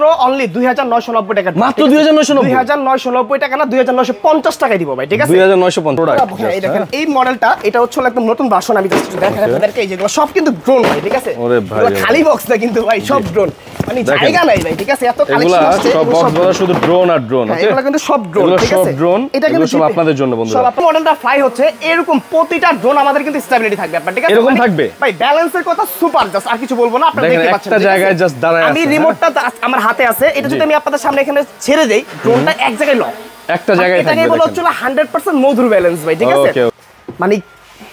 Only 2990 টাকা, মাত্র 2990 টাকা না 2950 টাকায় দিব ভাই, ঠিক আছে 2950 টাকা। এই দেখেন এই মডেলটা, এটা হচ্ছে একদম নতুন ভার্সন। আমি জাস্ট দেখাই আপনাদেরকে, এই যেগুলো সব কিন্তু ড্রোন ভাই, ঠিক আছে ওরে ভাই খালি বক্স না কিন্তু ভাই, সব ড্রোন, মানে জায়গা নাই ভাই, ঠিক আছে এত কালেকশন আছে। সব বক্স বলা শুধু ড্রোন আর ড্রোন, ওকে এগুলো কিন্তু সব ড্রোন, ঠিক আছে এটা কিন্তু সব আপনাদের জন্য বন্ধুরা। সব আপনাদের মডেলটা ফ্লাই হচ্ছে এরকম, প্রতিটা ড্রোন আমাদের কিন্তু স্টেবিলিটি থাকবে আপনার, ঠিক আছে এরকম থাকবে ভাই, ব্যালেন্সের কথা সুপার, জাস্ট আর কিছু বলবো না, আপনারা দেখতে পাচ্ছেন একটা জায়গায় জাস্ট দাঁড়ায় আছে। আমি রিমোটটা আমার হাতে আছে, এটা যদি আমি আপনাদের সামনে এখানে ছেড়ে দেই, ড্রোনটা এক জায়গায় লক, একটা জায়গায় থাকবে। এটাকে বলা হচ্ছে 100% মধুর ব্যালেন্স ভাই, ঠিক আছে মানে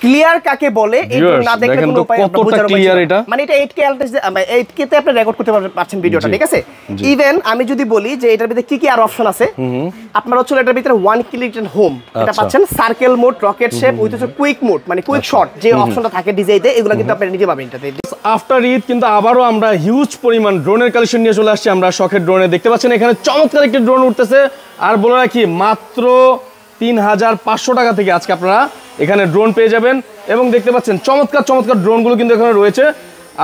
ক্লিয়ার কাকে বলে, এই না দেখলে কোনো উপায় আপনারা বুঝার ক্লিয়ার এটা, মানে এটা 8K 8K তে আপনি রেকর্ড করতে পারছেন ভিডিওটা, ঠিক আছে ইভেন আমি যদি বলি যে এটার ভিতরে কি কি আর অপশন আছে, আপনারা হচ্ছে এটার ভিতরে ওয়ান ক্লিক এন্ড হোম এটা পাচ্ছেন, circle mode, rocket shape with quick mode, মানে কুইক শট যে অপশনটা থাকে ডিজাইতে, এগুলো কিন্তু আপনি নিতে পারবেন এটাতে। আফটার ঈদ কিন্তু আবারও আমরা হিউজ পরিমাণ ড্রোনের কালেকশন নিয়ে চলে আসছি আমরা শখের ড্রোনে। দেখতে পাচ্ছেন এখানে চমৎকার একটি ড্রোন উঠতেছে, আর বলে রাখি মাত্র 3500 টাকা থেকে আজকে আপনারা এখানে ড্রোন পেয়ে যাবেন। এবং দেখতে পাচ্ছেন চমৎকার চমৎকার ড্রোনগুলো কিন্তু এখানে রয়েছে।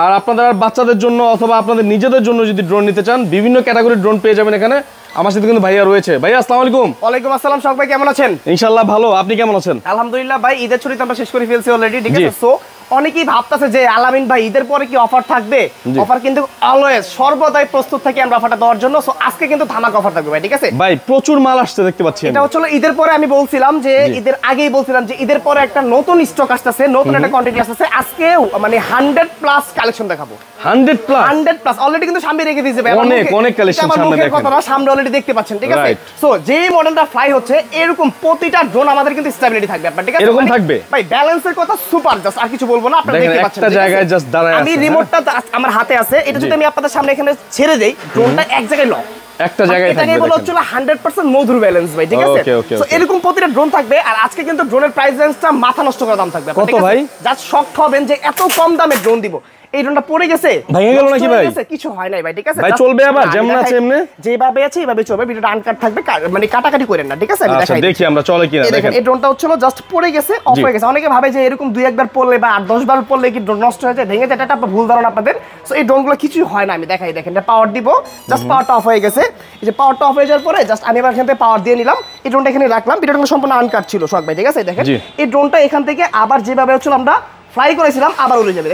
আর আপনাদের বাচ্চাদের জন্য অথবা আপনাদের নিজেদের জন্য যদি ড্রোন নিতে চান, বিভিন্ন ক্যাটাগরির ড্রোন পেয়ে যাবেন এখানে। আমার সাথে কিন্তু ভাইয়া রয়েছে। ভাইয়া আসসালামু আলাইকুম। ওয়ালাইকুম আসসালাম, শখ ভাই কেমন আছেন? ইনশাআল্লাহ ভালো, আপনি কেমন আছেন? আলহামদুলিল্লাহ ভাই, ঈদের ছুটি তো আমরা শেষ করে ফেলছি অলরেডি, ঠিক আছে। সো অনেকেই ভাবতেছে যে আলামিন ভাই ঈদের পরে কি অফার থাকবে, অফার কিন্তু অলওয়েজ সর্বদাই প্রস্তুত থাকি আমরা অফারটা দেওয়ার জন্য। সো আজকে কিন্তু ধামাকা অফার থাকবে ভাই, ঠিক আছে ভাই প্রচুর মাল আসছে দেখতে পাচ্ছি। এটা হচ্ছে ঈদের পরে, আমি বলছিলাম যে ঈদের আগেই বলছিলাম যে ঈদের পরে একটা নতুন স্টক আসতেছে, নতুন একটা কোয়ান্টিটি আসতেছে। আজকে মানে 100+ কালেকশন দেখাবো। 100+ অলরেডি কিন্তু সামনে রেখে দিয়েছে ভাই, অনেক কালেকশন সামনে দেখেন, কথাটা সামনে অলরেডি দেখতে পাচ্ছেন, ঠিক আছে। সো যে মডেলটা ফ্লাই হচ্ছে এরকম প্রতিটা ড্রোন আমাদের কিন্তু স্টেবিলিটি থাকবে আপনার, ঠিক আছে এরকম থাকবে ভাই, ব্যালেন্সের কথা সুপার, জাস্ট আর কিছু বলবো না, আপনারা দেখতে পাচ্ছেন একটা জায়গায় জাস্ট দাঁড়ায় আছে। আমি রিমোটটা আমার হাতে আছে, এটা যদি আমি আপনাদের সামনে এখানে ছেড়ে দেই, ড্রোনটা এক জায়গায় লক, একটা জায়গায় থাকবে। এটাকে বলা হচ্ছে 100% মধুর ব্যালেন্স ভাই, ঠিক আছে। সো এরকম প্রতিটা ড্রোন থাকবে। আর আজকে কিন্তু ড্রোনের প্রাইস রেঞ্জটা মাথা নষ্ট করা দাম থাকবে, কত ভাই? জাস্ট শকড হবেন যে এত কম দামে ড্রোন দিব। এই ড্রোনটা পড়ে গেছে, ভেঙে গেল নাকি ভাই? কিছু হয় নাই ভাই, ঠিক আছে ভাই চলবে আবার যেমন আছে এমনি, যেভাবে আছে এইভাবে চলবে। ভিডিওটা আনকাট থাকবে, মানে কাটাকাটি করেন না, ঠিক আছে। আমি দেখাই দেখি আমরা চলে কিনা দেখেন। এই ড্রোনটা হচ্ছিল জাস্ট পড়ে গেছে, অফ হয়ে গেছে। অনেকে ভাবে যে এরকম 2-1 বার পড়লে বা 8-10 বার পড়লে কি ড্রোন নষ্ট হয়ে যায়, ভেঙে যায়, এটা একটা ভুল ধারণা আপনাদের। সো এই ড্রোনগুলো কিছু হয় না, আমি দেখাই দেখেন। এটা পাওয়ার দিব, জাস্ট পাওয়ারটা অফ হয়ে গেছে। এই যে পাওয়ারটা অফ হয়ে যাওয়ার পরে জাস্ট আমি এবার এখান থেকে পাওয়ার দিয়ে নিলাম, এই ড্রোনটা এখানে রাখলাম। ভিডিওটা সম্পূর্ণ আনকাট ছিল শখ ভাই, ঠিক আছে। দেখেন এই ড্রোনটা এখান থেকে আবার যেভাবে হচ্ছিল আমরা ফ্লাই করেছিলাম আবার উড়ে যাবে,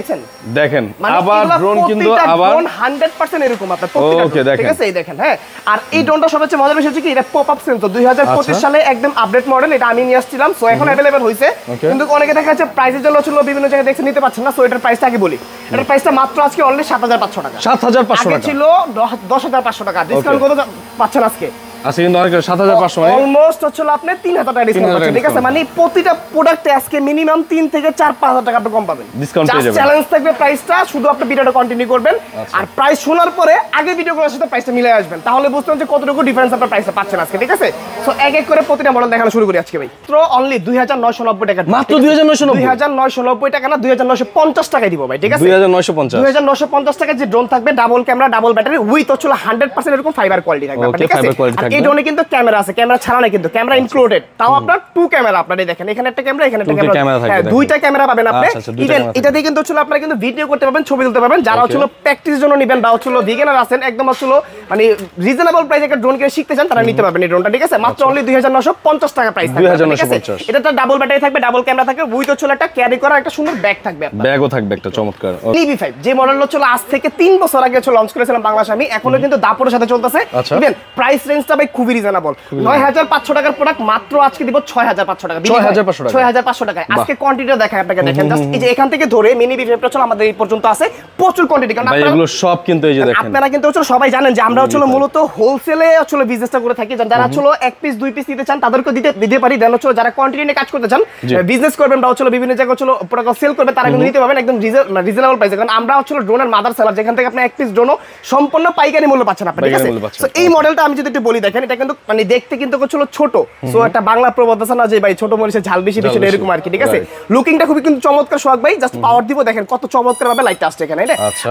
দেখেন আবার ড্রোন কিন্তু আবার 100% এরকম আপনার প্রত্যেকটা, ঠিক আছে। এই দেখেন, হ্যাঁ। আর এই ড্রোনটা সবচেয়ে মজার বিষয় হচ্ছে কি, এটা পপ আপ সেন্সর 2025 সালে একদম আপডেট মডেল, এটা আমি নিয়ে আসছিলাম। সো এখন अवेलेबल হইছে, কিন্তু অনেকে দেখা যাচ্ছে প্রাইসের জন্য ছিল বিভিন্ন জায়গায় দেখতে নিতে পাচ্ছেন না। সো এটার প্রাইসটা আগে বলি, এটার প্রাইসটা মাত্র আজকে অনলি 7500 টাকা। 7500 টাকা ছিল 10500 টাকা। ডিসকাউন্ট কত পাচ্ছেন আজকে? আজকে কিন্তু অনেক 7500, মানে অলমোস্ট হচ্ছে আপনি 3000 টাকা ডিসকাউন্ট পাচ্ছেন, ঠিক আছে। মানে প্রতিটা প্রোডাক্টে আজকে মিনিমাম 3 থেকে 4-5000 টাকা আপনি কম পাবেন, ডিসকাউন্ট পেয়ে যাবেন। চ্যালেঞ্জ থাকবে প্রাইসটা, শুধু আপনি ভিডিওটা কন্টিনিউ করবেন। আর প্রাইস শোনার পরে আগে ভিডিওগুলোর সাথে প্রাইসটা মিলাই আসবেন, তাহলে বুঝতে যে কতটুকু ডিফারেন্স আপনার প্রাইসটা পাচ্ছেন আজকে, ঠিক আছে। সো এক এক করে প্রতিটা মডেল দেখানো শুরু করি আজকে ভাই। মাত্র অনলি 2990 টাকা, মাত্র 2990 টাকা না 2950 টাকায় দিব ভাই, ঠিক আছে 2950 টাকা। যে ড্রোন থাকবে double camera, double battery with হচ্ছে 100% এরকম ফাইবার কোয়ালিটি থাকবে, ঠিক আছে। এই ড্রোনে কিন্তু ক্যামেরা আছে, ক্যামেরা ছাড়া না কিন্তু, ক্যামেরা ইনক্লুডেড। তাও আপনার 2 ক্যামেরা, আপনারা দেখেন এখানে একটা ক্যামেরা, এখানে একটা ক্যামেরা, হ্যাঁ দুইটা ক্যামেরা পাবেন আপনি। ইভেন এটা দিয়ে কিন্তু হচ্ছে আপনারা কিন্তু ভিডিও করতে পারবেন, ছবি তুলতে পারবেন। যারা হচ্ছে প্র্যাকটিস জন্য নেবেন বা হচ্ছে বিগিনার আছেন, একদম হচ্ছে মানে রিজনেবল প্রাইসে একটা ড্রোন কিনে শিখতে চান, তারা নিতে পারবেন এই ড্রোনটা, ঠিক আছে। মাত্র অনলি 2950 টাকা প্রাইস থাকবে, ঠিক আছে। এটা একটা ডাবল ব্যাটারি থাকবে, ডাবল ক্যামেরা থাকবে, উইথ হচ্ছে একটা ক্যারি করা একটা সুন্দর ব্যাগ থাকবে, ব্যাগও থাকবে একটা চমৎকার। EV5 যে মডেল হচ্ছে আজ থেকে 3 বছর আগে লঞ্চ করেছিলাম বাংলাদেশে আমি, এখনো কিন্তু দাপটের সাথে চলতেছে। ইভেন প্রাইস রেঞ্জটা ভাই খুবই রিজনেবল, 9500 টাকার প্রোডাক্ট মাত্র আজকে দিব 6500 টাকা। 6500 টাকায় আজকে কোয়ান্টিটিটা দেখাই আপনাকে, দেখেন জাস্ট এই যে এখান থেকে ধরে মিনি V5টা চলো আমাদের এই পর্যন্ত আছে প্রচুর কোয়ান্টিটি। কারণ ভাই এগুলো সব কিন্তু এই যে দেখেন, আপনারা কিন্তু হচ্ছে সবাই জানেন যে আমরা হচ্ছে মূলত হোলসেলে হচ্ছে বিজনেসটা করে থাকি। যারা হচ্ছে 1 পিস 2 পিস নিতে চান তাদেরকে দিতে পারি, দেন হচ্ছে যারা কোয়ান্টিটি নিয়ে কাজ করতে চান, বিজনেস করবেন বা হচ্ছে বিভিন্ন জায়গায় হচ্ছে প্রোডাক্ট সেল করবে, তারা কিন্তু নিতে পারবেন একদম রিজনেবল প্রাইসে। কারণ আমরা হচ্ছে ড্রোনের মাদার সেলার, যেখান থেকে আপনি 1 পিস ড্রোন সম্পূর্ণ পাইকারি মূল্য পাচ্ছেন আপনি, ঠিক আছে। সো এই মডেলটা আমি যদি একটু বলি দেখেন এটা কিন্তু মানে দেখতে কিন্তু ছিল ছোট, সো একটা বাংলা প্রবাদ আছে না যে ভাই ছোট মরিচের ঝাল বেশি বেশি এরকম আর কি, ঠিক আছে। লুকিংটা খুবই কিন্তু চমৎকার সোহাগ ভাই, জাস্ট পাওয়ার দিব দেখেন কত চমৎকার ভাবে লাইটটা আসছে এখানে।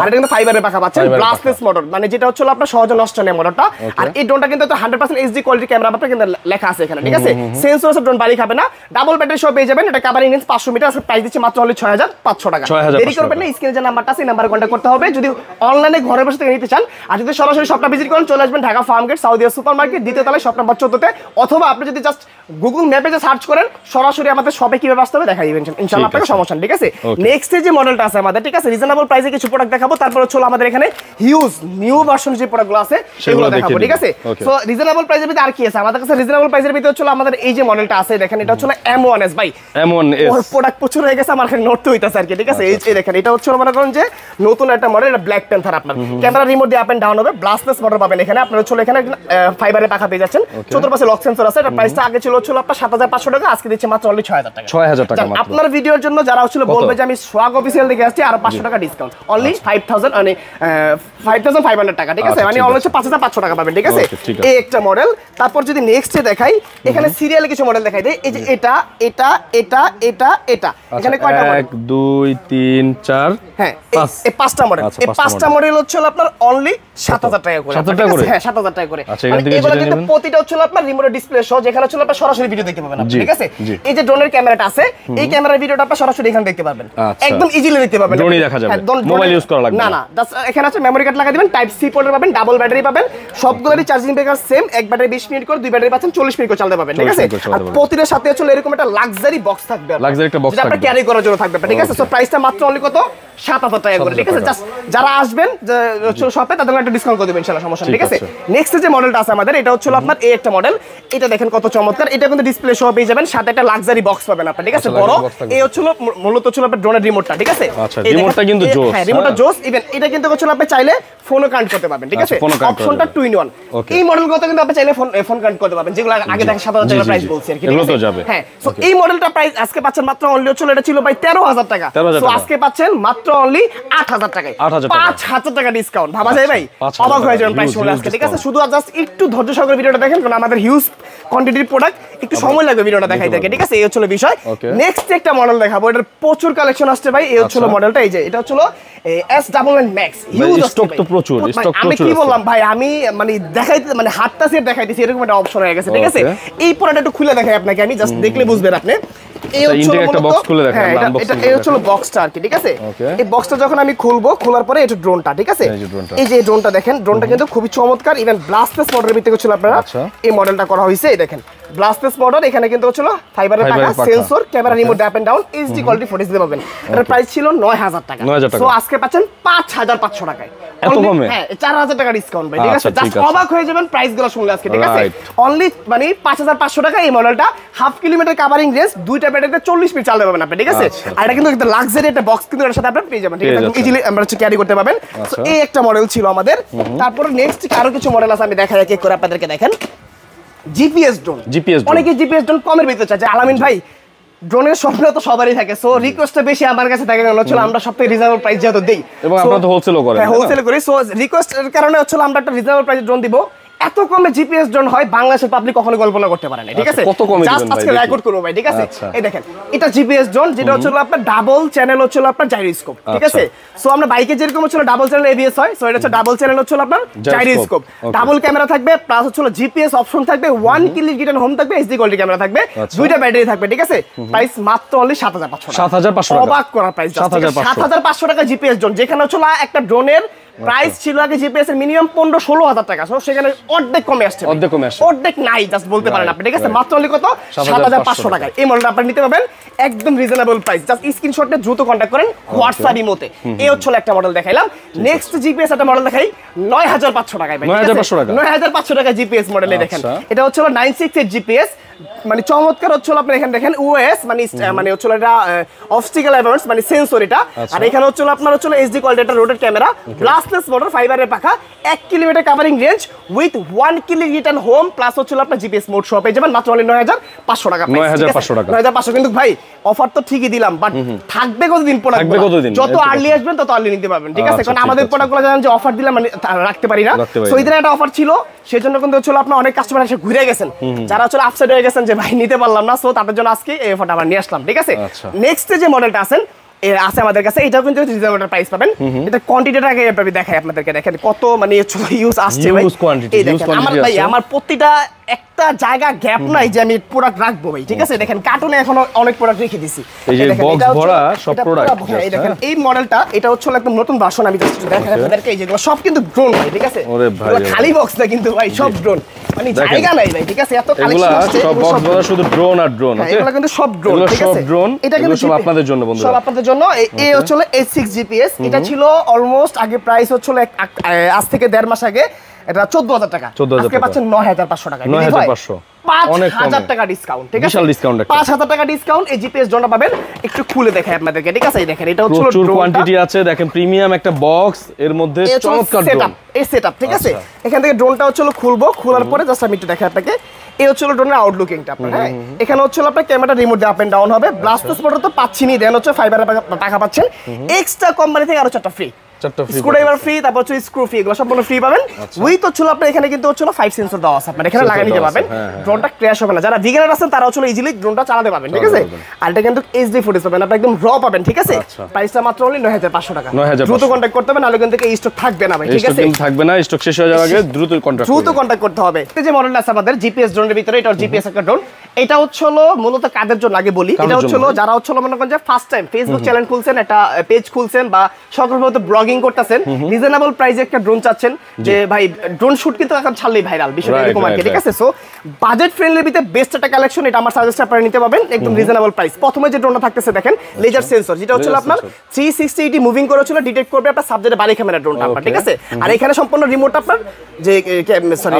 আর এটা কিন্তু ফাইবারের পাখা পাচ্ছেন, গ্লাসলেস মোটর, মানে যেটা হচ্ছে আপনার সহজে নষ্ট নেই মোটরটা। আর এই ড্রোনটা কিন্তু 100% এইচডি কোয়ালিটি ক্যামেরা আপনার কিন্তু লেখা আছে এখানে, ঠিক আছে। সেন্সর আছে, ড্রোন বাড়ি খাবে না, ডাবল ব্যাটারি সহ পেয়ে যাবেন। এটা কভারিং রেঞ্জ 500 মিটার, আজকে প্রাইস দিচ্ছে মাত্র অনলি 6500 টাকা। দেরি করবেন না, স্ক্রিনে যে নাম্বারটা আছে এই নাম্বারে কন্টাক্ট করতে হবে যদি অনলাইনে ঘরে বসে থেকে নিতে চান। আর যদি সরাসরি শপটা ভিজিট করেন চলে আসবেন Dhaka Farmgate Saudia super market দ্বিতীয় তলায় শপ নাম্বার 14 তে, অথবা আপনি যদি জাস্ট গুগল ম্যাপে যে সার্চ করেন সরাসরি আমাদের শপে কিভাবে আসতে হবে দেখাই দিবেন ইনশাআল্লাহ, আপনাকে সমস্যা নেই, ঠিক আছে। নেক্সট যে মডেলটা আছে আমাদের, ঠিক আছে, রিজনেবল প্রাইসে কিছু প্রোডাক্ট দেখাবো, তারপর হচ্ছে আমাদের এখানে হিউজ নিউ ভার্সন যে প্রোডাক্টগুলো আছে সেগুলো দেখাবো, ঠিক আছে। সো রিজনেবল প্রাইসের ভিতরে আর কি আছে আমাদের কাছে? রিজনেবল প্রাইসের ভিতরে হচ্ছে আমাদের এই যে মডেলটা আছে দেখেন, এটা হচ্ছে M1S ভাই, M1S ওর প্রোডাক্ট প্রচুর হয়ে গেছে, আমার এখানে নোট তো হইতাছে আর কি, ঠিক আছে। এই দেখেন এটা হচ্ছে মনে করেন যে নতুন একটা মডেল, এটা ব্ল্যাক প্যান্থার, আপনার ক্যামেরা রিমোট দিয়ে আপ এন্ড ডাউন হবে, ব্লাস্টলেস মোটর পাবেন এখানে, আপনারা হচ্ছে এখানে ফাইবারের পাখা পেয়ে যাচ্ছেন, চতুর্পাশে লক সেন্সর আছে। এটা প্রাইসটা আগে ছিল আপনার 7500 টাকা, আজকে দিচ্ছে মাত্র অনলি 6000 টাকা। 6000 টাকা মাত্র। আপনার ভিডিওর জন্য যারা হচ্ছে বলবে যে আমি সোহাগ অফিসিয়াল থেকে আসছি, আর 500 টাকা ডিসকাউন্ট, অনলি 5000 মানে 5500 টাকা, ঠিক আছে, মানে অলমোস্ট 5500 টাকা পাবেন, ঠিক আছে। এই একটা মডেল। তারপর যদি নেক্সট দেখাই, এখানে সিরিয়ালে কিছু মডেল দেখাই দেই, এই যে এটা এটা এটা এটা এটা, এখানে কয়টা মডেল? 1 2 3 4 হ্যাঁ, এই পাঁচটা মডেল। এই পাঁচটা মডেল হচ্ছে আপনার অনলি 7000 টাকা করে। 7000 টাকা করে? হ্যাঁ 7000 টাকা করে। আচ্ছা, এখান থেকে এগুলো কিন্তু প্রতিটা হচ্ছে আপনার রিমোট ডিসপ্লে সহ, যেখানে হচ্ছে আপনার সরাসরি ভিডিও দেখতে পাবেন, ঠিক আছে। এই যে ড্রোনের ক্যামেরাটা আছে, এই ক্যামেরার ভিডিওটা আপনি সরাসরি এখানে দেখতে পারবেন, একদম ইজিলি দেখতে পাবেন, ড্রোনই দেখা যাবে, মোবাইল ইউজ করা লাগবে না। না জাস্ট এখানে আছে মেমরি কার্ড লাগা দিবেন, টাইপ সি পোর্ট পাবেন, ডাবল ব্যাটারি পাবেন, সবগুলোরই চার্জিং ব্যাকআপ সেম, এক ব্যাটারি 20 মিনিট করে, দুই ব্যাটারি পাচ্ছেন 40 মিনিট করে চালাতে পারবেন, ঠিক আছে। আর প্রতিটার সাথে হচ্ছে এরকম একটা লাক্সারি বক্স থাকবে, লাক্সারি একটা বক্স থাকবে, যেটা আপনি ক্যারি করার জন্য থাকবে, ঠিক আছে। সো প্রাইসটা মাত্র অনলি কত? 7000 টাকা করে, ঠিক আছে। জাস্ট যারা আসবেন শপে তাদের একটা ডিসকাউন্ট করে দেবেন ইনশাআল্লাহ, সমস্যা নেই, ঠিক আছে। নেক্সট যে মডেলটা আছে আমাদের, এটা হচ্ছে আপনার এই একটা মডেল, এটা দেখেন কত চমৎকার, এটা কিন্তু ডিসপ্লে সহ পেয়ে যাবেন, সাথে একটা লাক্সারি বক্স পাবেন আপনি, ঠিক আছে, বড়। এই হচ্ছে মূলত হচ্ছে আপনার ড্রোনের রিমোটটা, ঠিক আছে। আচ্ছা, রিমোটটা কিন্তু জোস, হ্যাঁ রিমোটটা জোস। ইভেন এটা কিন্তু হচ্ছে আপনি চাইলে ফোনও কানেক্ট করতে পারবেন, ঠিক আছে, অপশনটা 2 in 1। এই মডেলগুলো কিন্তু আপনি চাইলে ফোন কানেক্ট করতে পারবেন, যেগুলো আগে দেখে 7000 টাকা প্রাইস বলছি আর কি, এগুলো তো যাবে। হ্যাঁ, সো এই মডেলটা প্রাইস আজকে পাচ্ছেন মাত্র অনলি হচ্ছে, এটা ছিল ভাই 13000 টাকা, সো আজকে পাচ্ছেন মাত্র অনলি 8000 টাকায়, 5000 টাকা ডিসকাউন্ট। ভাবা যায় ভাই, অবাক হয়ে যাবেন প্রাইস শুনলে আজকে, ঠিক আছে। শুধু জাস্ট একটু ধৈর্য সহকারে ভিডিওটা দেখেন, কারণ আমাদের হিউজ কোয়ান্টিটির প্রোডাক্ট, একটু সময় লাগবে ভিডিওটা দেখাইতে, ঠিক আছে। এই হচ্ছে বিষয়। নেক্সট একটা মডেল দেখাবো, এটার প্রচুর কালেকশন আসছে ভাই। এই হচ্ছে মডেলটা, এই যে এটা হচ্ছে S99 Max, হিউজ স্টক তো প্রচুর, স্টক প্রচুর। আমি কি বললাম ভাই, আমি মানে দেখাইতে মানে হাতটা সেট দেখাইতেছি, এরকম একটা অপশন হয়ে গেছে, ঠিক আছে। এই প্রোডাক্টটা একটু খুলে দেখাই আপনাকে আমি, জাস্ট দেখলে বুঝবেন আপনি। এই হচ্ছে একটা বক্স খুলে দেখেন, এটা এই হচ্ছে বক্সটা আর কি, ঠিক আছে। এই বক্সটা যখন আমি খুলবো, খোলার পরে এটা ড্রোনটা, ঠিক আছে। এই যে ড্রোনটা দেখেন, ড্রোনটা কিন্তু খুবই চমৎকার, ইভেন ব্লাস্টলেস মডেলের ভিতরে ছিল আপনারা এই মডেলটা করা হয়েছে, এই দেখেন ব্লাস্টলেস মডেল। এখানে কিন্তু হচ্ছিল ফাইবারের পাখা, sensor, camera remote up and down, HD quality footage দিতে পাবেন। এটার প্রাইস ছিল 9000 টাকা, সো আজকে পাচ্ছেন 5500 টাকায়, এত কমে। হ্যাঁ 4000 টাকা ডিসকাউন্ট ভাই, ঠিক আছে। জাস্ট অবাক হয়ে যাবেন প্রাইসগুলো শুনলে আজকে, ঠিক আছে। অনলি মানে 5500 টাকা এই মডেলটা, হাফ কিলোমিটার কভারিং রেঞ্জ, দুইটা ব্যাটারিতে 40 মিনিট চালাতে পারবেন আপনি, ঠিক আছে। আর এটা কিন্তু একটা লাক্সারি একটা বক্স কিন্তু এর সাথে আপনি পেয়ে যাবেন, ঠিক আছে, ইজিলি আমরা ক্যারি করতে পারবেন। সো এই একটা মডেল ছিল আমাদের। তারপর নেক্সট আরো কিছু মডেল আছে, আমি দেখাই এক এক করে আপনাদেরকে। দেখেন জিপিএস ড্রোন, অনেকে জিপিএস ড্রোন কমের ভিতরে চাচ্ছে। আলামিন ভাই, ড্রোনের স্বপ্ন তো সবারই থাকে, সো রিকোয়েস্টটা বেশি আমার কাছে থাকে, কারণ হচ্ছে আমরা সবথেকে রিজনেবল প্রাইস যেহেতু দেই, এবং আমরা তো হোলসেলও করি। হ্যাঁ হোলসেল করি, সো রিকোয়েস্টের কারণে হচ্ছে আমরা একটা রিজনেবল প্রাইসে ড্রোন দিব। এত কমে জিপিএস ড্রোন হয় বাংলাদেশের পাবলিক কখনো কল্পনা করতে পারে না, ঠিক আছে। কত কমে দিবেন ভাই, আজকে রেকর্ড করব ভাই, ঠিক আছে। এই দেখেন এটা জিপিএস ড্রোন, যেটা হচ্ছে আপনার ডাবল চ্যানেল হচ্ছে আপনার জাইরোস্কোপ, ঠিক আছে। সো আমরা বাইকে যেরকম হচ্ছে ডাবল চ্যানেল এবিএস হয়, সো এটা হচ্ছে ডাবল চ্যানেল হচ্ছে আপনার জাইরোস্কোপ, ডাবল ক্যামেরা থাকবে, প্লাস হচ্ছে জিপিএস অপশন থাকবে, 1 ক্লিক রিটার্ন হোম থাকবে, এইচডি কোয়ালিটি ক্যামেরা থাকবে, দুইটা ব্যাটারি থাকবে, ঠিক আছে। প্রাইস মাত্র অনলি 7500 টাকা, 7500 টাকা, অবাক করা প্রাইস, 7500 টাকা জিপিএস ড্রোন, যেখানে হচ্ছে একটা ড্রোনের প্রাইস ছিল আগে জিপিএস এর মিনিমাম 15-16 টাকা, সো সেখানে অর্ধেক কমে আসছে, অর্ধেক নাই জাস্ট বলতে পারেন আপনি, ঠিক আছে। মাত্র অনলি কত? 7500 টাকায় এই মডেলটা আপনি নিতে পারবেন, একদম রিজনেবল প্রাইস। জাস্ট স্ক্রিনশটে দ্রুত কন্টাক্ট করেন হোয়াটসঅ্যাপ ইমোতে। এই হচ্ছে একটা মডেল দেখাইলাম। নেক্সট জিপিএস একটা মডেল দেখাই 9500 টাকায় ভাই, 9500 টাকা জিপিএস মডেলে দেখেন। এটা হচ্ছে 968 জিপিএস, মানে চমৎকার হচ্ছে আপনার এখানে দেখেন ওএস মানে হচ্ছে এটা অবস্টিক্যাল অ্যাভারেন্স মানে সেন্সর এটা, আর এখানে হচ্ছে আপনার হচ্ছে এইচডি কোয়ালিটি এটা রোটেড ক্যামেরা, গ্লাসলেস মোটর, ফাইবারের পাখা, 1 kilometre covering range with 1 kilo return home, plus হচ্ছে আপনার জিপিএস মোড সহ পেয়ে যাবেন মাত্র অনলি 9500 টাকা। 9500 টাকা, 9500। কিন্তু ভাই অফার তো ঠিকই দিলাম, বাট থাকবে কতদিন প্রোডাক্ট? যত আর্লি আসবেন তত আর্লি নিতে পারবেন, ঠিক আছে? কারণ আমাদের প্রোডাক্টগুলো জানেন যে অফার দিলে মানে রাখতে পারি না, সো এই দিনে একটা অফার ছিল, সেজন্য কিন্তু হচ্ছে আপনার অনেক কাস্টমার এসে ঘুরে গেছেন, যারা হচ্ছে আপসেট হয়ে গেছেন যে ভাই নিতে পারলাম না, সো তাদের জন্য আজকে এই অফারটা আমরা নিয়ে আসলাম, ঠিক আছে? নেক্সট যে মডেলটা আছেন আছে আমাদের কাছে, এটাও কিন্তু রিজনেবল প্রাইস পাবেন। এটা কোয়ান্টিটিটা আগে আমি দেখাই আপনাদেরকে, দেখেন কত মানে ইউজ আসছে ভাই। এই দেখেন আমার ভাই আমার প্রতিটা একটা জায়গা গ্যাপ নাই যে আমি প্রোডাক্ট রাখবো ভাই, ঠিক আছে? দেখেন কার্টুনে এখনো অনেক প্রোডাক্ট রেখে দিছি, এই যে বক্স ভরা সব প্রোডাক্ট। এই দেখেন এই মডেলটা, এটা হচ্ছে একদম নতুন ভার্সন, আমি জাস্ট দেখাই আপনাদেরকে। এই যেগুলো সব কিন্তু ড্রোন ভাই, ঠিক আছে? খালি বক্স না কিন্তু ভাই, সব ড্রোন, মানে জায়গা নাই ভাই, ঠিক আছে? এত কালেকশন আছে, সব বক্স ভরা শুধু ড্রোন আর ড্রোন। ওকে, এগুলো কিন্তু সব ড্রোন, ঠিক আছে? এটা কিন্তু সব আপনাদের জন্য বন্ধুরা, সব আপনাদের জন্য। এই হচ্ছে H6 GPS, এটা ছিল অলমোস্ট আগে প্রাইস হচ্ছে আজ থেকে 1.5 মাস আগে এটা 14000 টাকা, আজকে পাচ্ছেন 9500 টাকা। 9500, 5000 টাকা ডিসকাউন্ট, ঠিক আছে? বিশাল ডিসকাউন্ট, 5000 টাকা ডিসকাউন্ট। এই জিপিএস ড্রোনটা পাবেন, একটু খুলে দেখাই আপনাদেরকে, ঠিক আছে? এই দেখেন এটা হচ্ছে প্রচুর কোয়ান্টিটি আছে, দেখেন প্রিমিয়াম একটা বক্স, এর মধ্যে চমৎকার ড্রোন। এই সেটআপ, ঠিক আছে? এখান থেকে ড্রোনটা হচ্ছে খুলবো, খোলার পরে জাস্ট আমি একটু দেখাই আপনাকে। এই হচ্ছে ড্রোনের আউটলুকিংটা আপনার, হ্যাঁ? এখানে হচ্ছে আপনার ক্যামেরাটা রিমোট দিয়ে আপ এন্ড ডাউন হবে, ব্লাস্টলেস মোটর তো পাচ্ছেনই, দেন হচ্ছে ফাইবারের টাকা পাচ্ছেন, এক্সট্রা কোম্পানি থেকে আরো 4টা ফ্রি, স্ক্রুড্রাইভার ফ্রি, তারপর হচ্ছে স্ক্রু ফ্রি, এগুলো সম্পূর্ণ ফ্রি পাবেন। উইথ হচ্ছে আপনার এখানে কিন্তু হচ্ছে 5 সেন্সর দেওয়া আছে, আপনার এখানে লাগিয়ে নিতে পারবেন, ড্রোনটা ক্র্যাশ হবে না। যারা বিগিনার আছেন তারা হচ্ছে ইজিলি ড্রোনটা চালাতে পারবেন, ঠিক আছে? আর এটা কিন্তু এইচডি ফুটেজ পাবেন, আপনি একদম র পাবেন, ঠিক আছে? প্রাইসটা মাত্র অনলি 9500 টাকা। দ্রুত কন্টাক্ট করতে হবে, নাহলে কিন্তু এই স্টক থাকবে না ভাই, ঠিক আছে? স্টক থাকবে না, স্টক শেষ হয়ে যাওয়ার আগে দ্রুত কন্টাক্ট করতে হবে। এই যে মডেলটা আছে আমাদের জিপিএস ড্রোনের ভিতরে, এটা জিপিএস একটা ড্রোন। এটা হচ্ছে মূলত কাদের জন্য আগে বলি, এটা হচ্ছে যারা হচ্ছে মনে করেন যে ফার্স্ট টাইম ফেসবুক চ্যানেল খুলছেন, একটা পেজ খুলছেন, বা সকলভাবে ব্লগিং করতেছেন, রিজনেবল প্রাইসে একটা ড্রোন চাচ্ছেন, যে ভাই ড্রোন শুট কিন্তু এখন ছাড়লেই ভাইরাল, বিষয়টা এরকম আর কি, ঠিক আছে? সো বাজেট ফ্রেন্ডলির ভিতরে বেস্ট একটা কালেকশন, এটা আমার সাজেস্ট আপনারা নিতে পারবেন একদম রিজনেবল প্রাইস। প্রথমে যে ড্রোনটা থাকতেছে দেখেন, লেজার সেন্সর, যেটা হচ্ছে আপনার 360 মুভিং করেছিল, ডিটেক্ট করবে আপনার সাবজেক্টে বাড়ি ক্যামেরা ড্রোনটা আপনার, ঠিক আছে? আর এখানে সম্পূর্ণ রিমোট আপনার যে সরি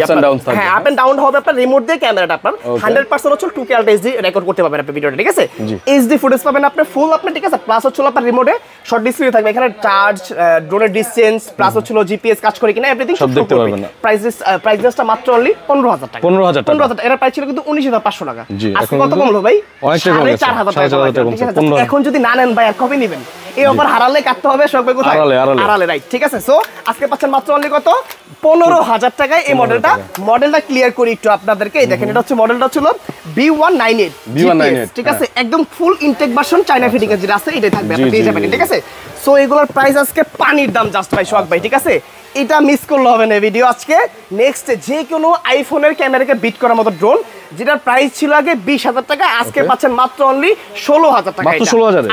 হ্যাঁ আপ এন্ড ডাউন হবে আপনার রিমোট দিয়ে, ক্যামেরাটা আপনার 100% হচ্ছে 2K আলট্রা এইচডি রেকর্ড করতে পারবেন আপনি ভিডিওটা, ঠিক আছে? এইচডি ফুটেজ পাবেন আপনি ফুল আপনার, ঠিক আছে? প্লাস হচ্ছে আপনার রিমোটে শর্ট ডিসপ্লে থাকবে, এখানে চার্জ, ড্রোনের ডিসটেন্স, প্লাস হচ্ছে জিপিএস কাজ করে কিনা এভরিথিং সব দেখতে পারবেন। প্রাইসটা মাত্র অনলি 15000 টাকা। 15000 টাকা। এর প্রাইস ছিল কিন্তু 19500 টাকা, আজকে কত কমলো ভাই? অনেকটা কমলো, 4000 টাকা। এখন যদি না নেন ভাই আর কবে নেবেন? এই অফার হারালে কাটতে হবে সব কোথায়? হারালে, রাইট, ঠিক আছে? সো আজকে পাচ্ছেন মাত্র অনলি কত? 15000 টাকায় এই মডেলটা ক্লিয়ার করি একটু আপনাদেরকে। এই দেখেন এটা হচ্ছে মডেলটা ছিল B198, ঠিক আছে? একদম ফুল ইনটেক ভার্সন, চায়না ফিটিং এর যেটা আছে এটাই থাকবে, আপনি পেয়ে যাবেন, ঠিক আছে? সো এগুলোর প্রাইস আজকে পানির দাম জাস্ট ভাই, সোহাগ ভাই, ঠিক আছে? এটা মিস করলে হবে না ভিডিও আজকে। নেক্সট যে কোনো আইফোনের ক্যামেরাকে বিট করার মতো ড্রোন, যেটার প্রাইস ছিল আগে 20000 টাকা, আজকে পাচ্ছেন মাত্র অনলি 16000 টাকা।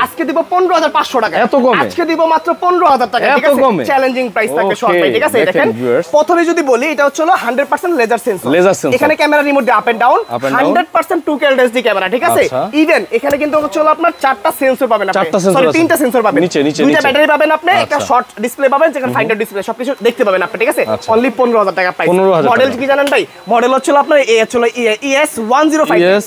আজকে দিব 15500 টাকা, এত কমে আজকে দিব মাত্র 15000 টাকা, ঠিক আছে? চ্যালেঞ্জিং প্রাইস থাকবে সব ভাই, ঠিক আছে? দেখেন প্রথমে যদি বলি, এটা হচ্ছে 100% লেজার সেন্সর, এখানে ক্যামেরা রিমোট দিয়ে up and down, 100% 2K HD camera, ঠিক আছে? ইভেন এখানে কিন্তু হচ্ছে আপনার 4টা সেন্সর পাবেন আপনি, সরি 3টা সেন্সর পাবেন, দুইটা ব্যাটারি পাবেন আপনি, একটা শর্ট ডিসপ্লে পাবেন, যেখানে ফাইন্ডার ডিসপ্লে সবকিছু দেখতে পাবেন আপনি, ঠিক আছে? অনলি 15000 টাকা প্রাইস। মডেল কি জানেন ভাই? মডেল হচ্ছে আপনার ES105,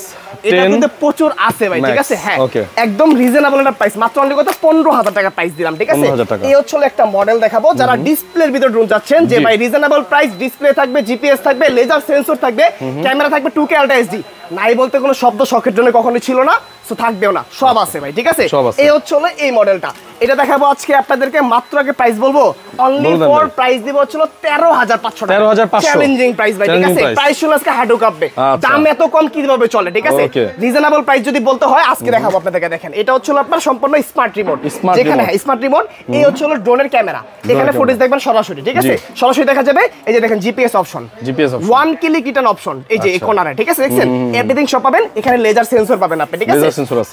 এটা কিন্তু প্রচুর আছে ভাই, ঠিক আছে? হ্যাঁ, একদম রিজনেবল একটা প্রাইস, মাত্র অনলি কত? 15000 টাকা প্রাইস দিলাম, ঠিক আছে? এই হচ্ছে একটা মডেল দেখাবো, যারা ডিসপ্লের ভিতর ড্রোন যাচ্ছেন, যে ভাই রিজনেবল প্রাইস, ডিসপ্লে থাকবে, জিপিএস থাকবে, লেজার সেন্সর থাকবে, ক্যামেরা থাকবে 2K আলট্রা এইচডি, নাই বলতে কোনো শব্দ শখের জন্য কখনোই ছিল না, সো থাকবেও না, সব আছে ভাই, ঠিক আছে? এই হচ্ছে এই মডেলটা, এটা দেখাবো আজকে আপনাদেরকে। মাত্র আগে প্রাইস বলবো, অনলি ফর প্রাইস দিব হচ্ছে 13500 টাকা, চ্যালেঞ্জিং প্রাইস ভাই, ঠিক আছে? প্রাইস শুনে আজকে হাঁটু কাঁপবে, দাম এত কম কিভাবে চলে, ঠিক আছে? রিজনেবল প্রাইস যদি বলতে হয় আজকে দেখাবো আপনাদেরকে। দেখেন এটা হচ্ছে আপনার সম্পূর্ণ স্মার্ট রিমোট, যেখানে স্মার্ট রিমোট, এই হচ্ছে ড্রোনের ক্যামেরা, এখানে ফুটেজ দেখবেন সরাসরি, ঠিক আছে? সরাসরি দেখা যাবে। এই যে দেখেন GPS option, 1 click return option, এই যে এই কোণারে, ঠিক আছে? দেখছেন এভরিথিং সব পাবেন, এখানে লেজার সেন্সর পাবেন আপনি, ঠিক আছে?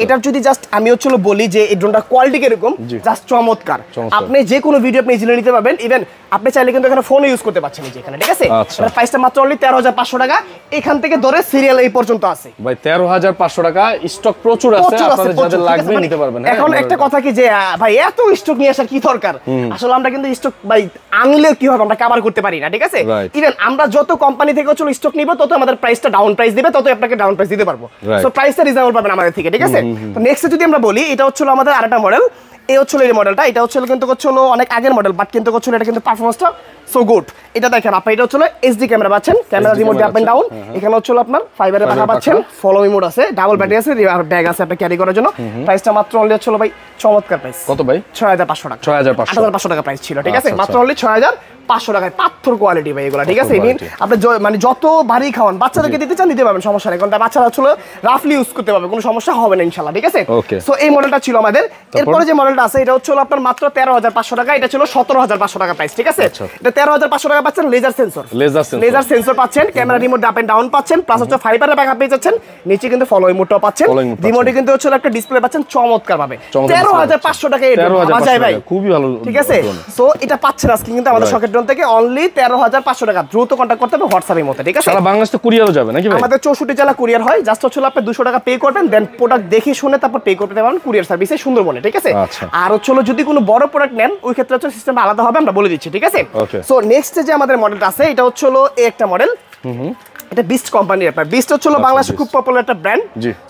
এটার যদি জাস্ট আমি হচ্ছে বলি যে এই ড্রোনটার কোয়ালিটি কিরকম, জাস্ট চমৎকার। আপনি যে কোনো ভিডিও আপনি ইজিলি নিতে পারবেন, ইভেন আপনি চাইলে কিন্তু এখানে ফোন ইউজ করতে পারছেন এখানে, ঠিক আছে? এর প্রাইসটা মাত্র অনলি 13500 টাকা। এখান থেকে ধরে সিরিয়াল এই পর্যন্ত আছে ভাই 13500 টাকা। স্টক প্রচুর আছে, আপনাদের যাদের লাগবে নিতে পারবেন। এখন একটা কথা কি যে ভাই এত স্টক নিয়ে আসার কি দরকার? আসলে আমরা কিন্তু স্টক ভাই আনলে কি হবে, আমরা কভার করতে পারি না, ঠিক আছে? ইভেন আমরা যত কোম্পানি থেকে চলো স্টক নিব, তত আমাদের প্রাইসটা ডাউন প্রাইস দিবে, তত আপনাকে ডাউন প্রাইস দিতে পারবো। সো প্রাইসটা রিজনেবল পাবেন আমাদের থেকে, ঠিক আছে? তো নেক্সট যদি আমরা বলি, এটা হচ্ছে আমাদের আরেকটা মডেল। এই হচ্ছে এই মডেলটা, এটা হচ্ছে কিন্তু অনেক আগের মডেল, বাট কিন্তু এটা কিন্তু পারফরম্যান্সটা সো গুড। এটা দেখেন আপনি, এটা হচ্ছে এইচডি ক্যামেরা পাচ্ছেন, camera remote up and down. এখানে হচ্ছে আপনার ফাইবারের পাখা পাচ্ছেন, ফলো মোড আছে, ডাবল ব্যাটারি আছে, আর ব্যাগ আছে আপনি ক্যারি করার জন্য। প্রাইসটা মাত্র অনলি হচ্ছে ভাই চমৎকার প্রাইস। কত ভাই? 6500 টাকা। 6500 টাকা প্রাইস ছিল, ঠিক আছে? মাত্র অনলি 6500 টাকায় পাথর কোয়ালিটি ভাই এগুলা, ঠিক আছে? আপনি মানে যত ভারী খাওয়ান, বাচ্চাদেরকে দিতে চান দিতে পারবেন, সমস্যা নেই, কারণ বাচ্চারা আসলে রাফলি ইউজ করতে পারবে, কোনো সমস্যা হবে না ইনশাআল্লাহ, ঠিক আছে? সো এই মডেলটা ছিল আমাদের। এরপরে যে মডেলটা আছে, এটা হচ্ছে আপনার মাত্র 13500 টাকা। এটা ছিল 17500 টাকা প্রাইস, ঠিক আছে? এটা 13500 টাকা পাচ্ছেন, লেজার সেন্সর পাচ্ছেন, camera remote up and down পাচ্ছেন, প্লাস হচ্ছে ফাইবারের ব্যাকআপ পেয়ে যাচ্ছেন, নিচে কিন্তু ফলো মোডটাও পাচ্ছেন, রিমোটে কিন্তু হচ্ছে একটা ডিসপ্লে পাচ্ছেন চমৎকার ভাবে। 13500 টাকা এটা বাজায় ভাই, খুবই ভালো, ঠিক আছে? সো এটা পাচ্ছেন আজকে কিন্তু আমাদের শখের ড্রোন থেকে অনলি 13500 টাকা। দ্রুত কন্টাক্ট করতে হবে হোয়াটসঅ্যাপের মধ্যে, ঠিক আছে? সারা বাংলাদেশে কুরিয়ারও যাবে নাকি ভাই? আমাদের 64 জেলা কুরিয়ার হয়। জাস্ট হচ্ছে আপনি 200 টাকা পে করবেন, দেন প্রোডাক্ট দেখে শুনে তারপর পে করতে পারবেন কুরিয়ার সার্ভিসে সুন্দরবনে, ঠিক আছে? আর হচ্ছে যদি কোনো বড় প্রোডাক্ট নেন, ওই ক্ষেত্রে হচ্ছে সিস্টেম আলাদা হবে, আমরা বলে দিচ্ছি, ঠিক আছে? সো নেক্সট যে আমাদের মডেলটা আছে, এটা হচ্ছে এই একটা মডেল। এটা বিস্ট কোম্পানির আপনার। বিস্ট হচ্ছে বাংলাদেশে খুব পপুলার একটা ব্র্যান্ড।